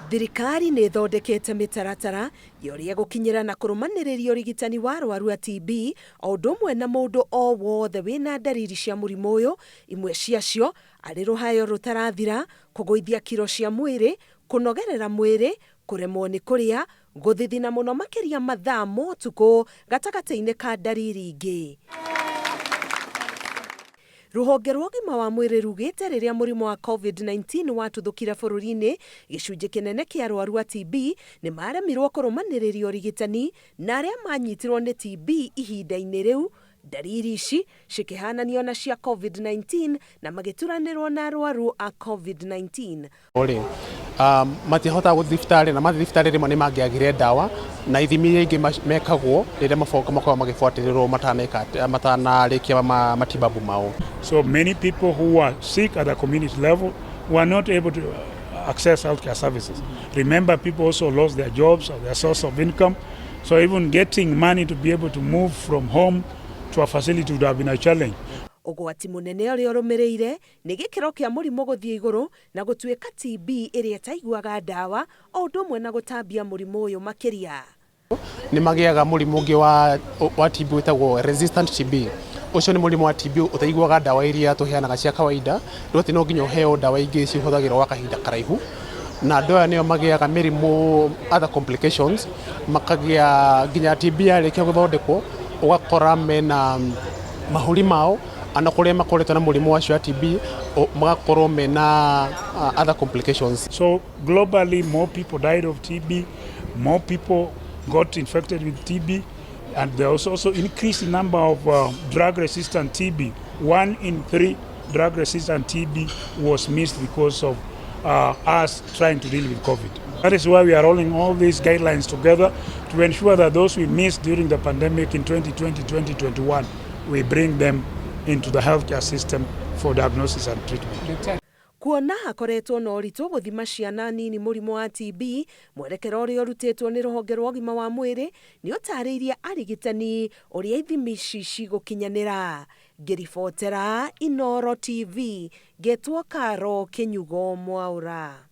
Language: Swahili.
Thirikari nĩ ĩthondekete mĩtaratara ya ũrĩa gũkinyĩra na kũrũmanĩrĩria ũrigitani wa arwaru a TB o ũndũ ũmwe na mũndũ o wothe wĩna ndariri cia mũrimũ ũyũ, imwe ciacio arĩ rũhayo rũtarathira, kũgũithia kiro cia mwĩrĩ, kũnogerera mwĩrĩ, kũremwo nĩ kũrĩa, gũthithina mũno makĩria mathaa ma ũtukũ, gatagatĩ-inĩ ka ndariri ingĩ. Rũhonge rwa ũgima wa mwĩrĩ rugĩte rĩrĩa mũrimũ wa covid-19 watuthũkire bũrũri-inĩ, gĩcunjĩ kĩnene kĩa arwaru a TB nĩ maremirwo kũrũmanĩrĩria ũrigitani, na arĩa manyitirwo nĩ TB ihinda-inĩ rĩu, ndariri ici cikĩhananio na cia covid-19 na magĩturanĩrwo na arwaru a covid-19. Matihotaga gũthiĩ thibitarĩ, na mathiĩ thibitarĩ rĩmwe nĩ mangĩagire ndawa, na ithimi iria ingĩ mekagwo rĩrĩa makoragwo magĩbuatĩrĩrwo matanarĩkia matibabu mao. So many people who are sick at the community level were not able to access healthcare services. Remember, people also lost their jobs or their source of income. So even getting money to be able to move from home to a facility would have been a challenge. Ũgwati mũnene ũrĩa ũrũmĩrĩire nĩ gĩkĩro kĩa mũrimũ gũthiĩ igũrũ na gũtuĩka TB ĩrĩa ĩtaiguaga ndawa, o ũndũ ũmwe na gũtambia mũrimũ ũyũ makĩria. Nĩ magĩaga mũrimũ ũngĩ wa TB wĩtagwo resistant TB. Ũcio nĩ mũrimũ wa TB ũtaiguaga ndawa iria tũheanaga cia kawaida, ndũti no nginya ũheo ndawa ingĩ cihũthagĩrwo gwa kahinda karaihu. Na andũ aya nĩo magĩaga mĩrimũ, other complications, makagĩa nginya TB yarĩkia gũthondekwo, ũgakora mena mahũri mao, ana kũrĩa makoretwo na mũrimũ wacio wa TB magakorwo mena other complications. So globally, more people died of TB, more people got infected with TB, and there was also increased number of drug-resistant TB. 1 in 3 drug-resistant TB was missed because of us trying to deal with COVID. That is why we are rolling all these guidelines together to ensure that those we missed during the pandemic in 2020, 2021, we bring them into the healthcare system for diagnosis and treatment. Kuona hakoretwo na ũritũ gũthima ciana nini mũrimũ wa TB, mwerekero ũrĩa ũrutĩtwo nĩ rũhonge rwa ũgima wa mwĩrĩ nĩ ũtaarĩirie arigitani ũrĩa ithimi ici cigũkinyanĩra. Ngĩribotera Inooro TV, ngetwo Karo Kĩnyugo Mwaũra.